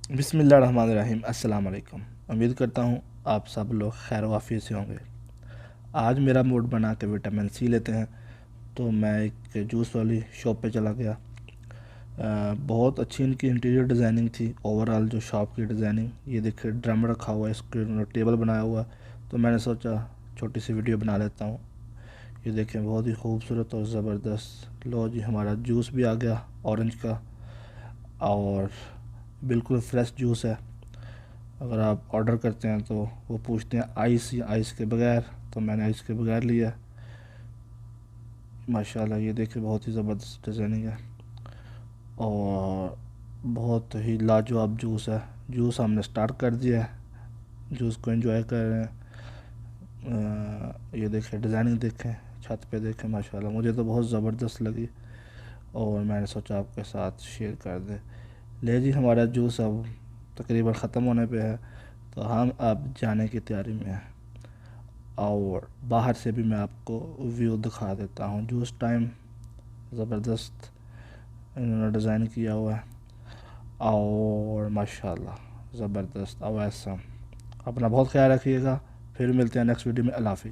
बिस्मिल्लाहिर्रहमानिर्रहीम। अस्सलाम वालेकुम। उम्मीद करता हूँ आप सब लोग खैर वाफ़ियत से होंगे। आज मेरा मूड बना के विटामिन सी लेते हैं, तो मैं एक जूस वाली शॉप पे चला गया। बहुत अच्छी इनकी इंटीरियर डिज़ाइनिंग थी। ओवरऑल जो शॉप की डिज़ाइनिंग, ये देखिए ड्रम रखा हुआ है, इसके टेबल बनाया हुआ। तो मैंने सोचा छोटी सी वीडियो बना लेता हूँ। ये देखें, बहुत ही खूबसूरत और ज़बरदस्त। लो जी, हमारा जूस भी आ गया ऑरेंज का, और बिल्कुल फ्रेश जूस है। अगर आप ऑर्डर करते हैं तो वो पूछते हैं आइस या आइस के बगैर, तो मैंने आइस के बगैर लिया। माशाल्लाह, ये देखिए बहुत ही ज़बरदस्त डिज़ाइनिंग है और बहुत ही लाजवाब जूस है। जूस हमने स्टार्ट कर दिया है, जूस को एंजॉय कर रहे हैं। ये देखें डिज़ाइनिंग, देखें छत पे, देखें माशाल्लाह, मुझे तो बहुत ज़बरदस्त लगी और मैंने सोचा आपके साथ शेयर कर दें। ले जी, हमारा जूस अब तकरीबन ख़त्म होने पे है, तो हम अब जाने की तैयारी में हैं। और बाहर से भी मैं आपको व्यू दिखा देता हूँ। जूस टाइम ज़बरदस्त इन्होंने डिज़ाइन किया हुआ है और माशाल्लाह ज़बरदस्त। अब ऐसा अपना बहुत ख्याल रखिएगा। फिर मिलते हैं नेक्स्ट वीडियो में। अल्लाह हाफ़िज़।